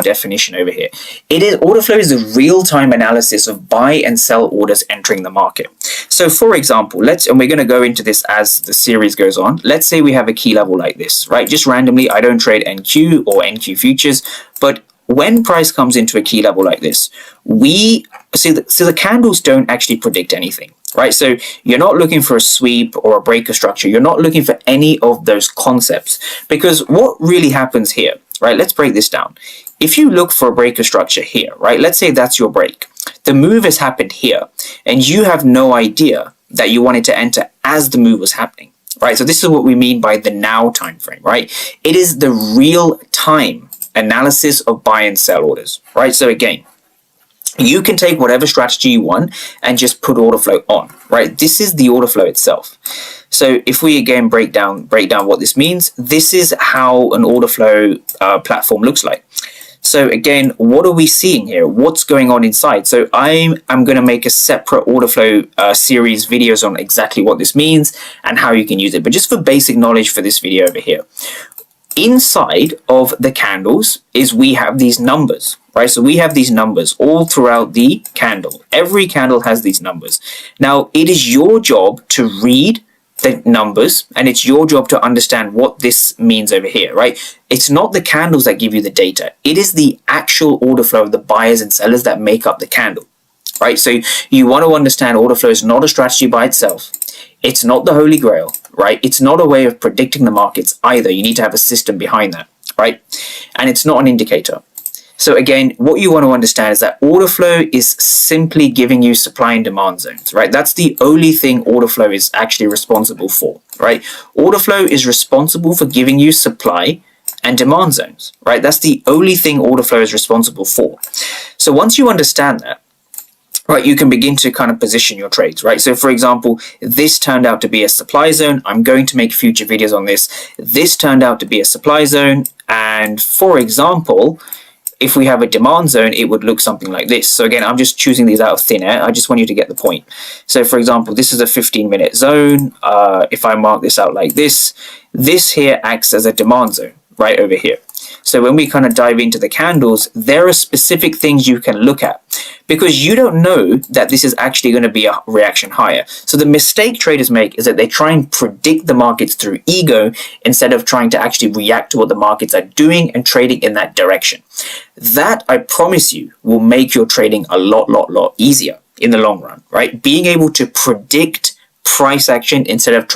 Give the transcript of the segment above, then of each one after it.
definition over here. Order flow is a real-time analysis of buy and sell orders entering the market. So for example, and we're going to go into this as the series goes on. Let's say we have a key level like this, right? Just randomly, I don't trade NQ or NQ futures, but when price comes into a key level like this, we see the candles don't actually predict anything, right? So you're not looking for a sweep or a breaker structure. You're not looking for any of those concepts, because what really happens here, right? Let's break this down. If you look for a breaker structure here, right? Let's say that's your break. The move has happened here, and you have no idea that you wanted to enter as the move was happening, right? So this is what we mean by the now time frame, right? It is the real time analysis of buy and sell orders, right? So again, you can take whatever strategy you want and just put order flow on, right? This is the order flow itself. So if we again break down what this means, this is how an order flow platform looks like. So again, what are we seeing here? What's going on inside? So I'm going to make a separate order flow series videos on exactly what this means and how you can use it. But just for basic knowledge for this video over here, inside of the candles is we have these numbers, right? So we have these numbers all throughout the candle. Every candle has these numbers. Now, it is your job to read the numbers, and it's your job to understand what this means over here, right? It's not the candles that give you the data. It is the actual order flow of the buyers and sellers that make up the candle, right? So you want to understand order flow is not a strategy by itself. It's not the holy grail, right? It's not a way of predicting the markets either. You need to have a system behind that, right? And it's not an indicator. So again, what you want to understand is that order flow is simply giving you supply and demand zones, right? That's the only thing order flow is actually responsible for, right? Order flow is responsible for giving you supply and demand zones, right? That's the only thing order flow is responsible for. So once you understand that, right, you can begin to kind of position your trades, right? So for example, this turned out to be a supply zone. I'm going to make future videos on this. This turned out to be a supply zone. And for example, if we have a demand zone, it would look something like this. So again, I'm just choosing these out of thin air. I just want you to get the point. So for example, this is a 15-minute zone. If I mark this out like this here acts as a demand zone right over here. So when we kind of dive into the candles, there are specific things you can look at because you don't know that this is actually going to be a reaction higher. So the mistake traders make is that they try and predict the markets through ego instead of trying to actually react to what the markets are doing and trading in that direction. That, I promise you, will make your trading a lot easier in the long run, right? Being able to predict price action instead of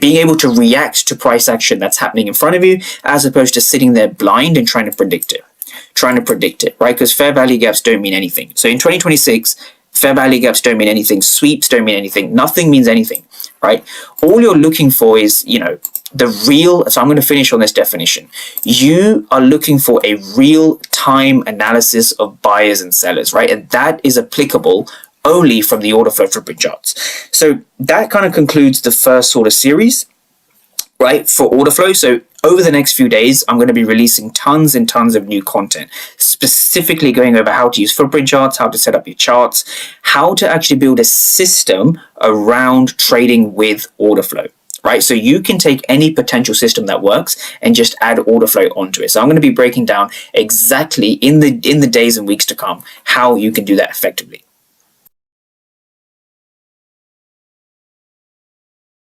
being able to react to price action that's happening in front of you, as opposed to sitting there blind and trying to predict it, right? Because fair value gaps don't mean anything. So in 2026, fair value gaps don't mean anything. Sweeps don't mean anything. Nothing means anything, right? All you're looking for is, the real, so I'm going to finish on this definition. You are looking for a real-time analysis of buyers and sellers, right? And that is applicable only from the order flow footprint charts. So that kind of concludes the first sort of series, right, for order flow. So over the next few days, I'm going to be releasing tons and tons of new content, specifically going over how to use footprint charts, how to set up your charts, how to actually build a system around trading with order flow. Right, so you can take any potential system that works and just add order flow onto it. So I'm going to be breaking down exactly in the days and weeks to come how you can do that effectively.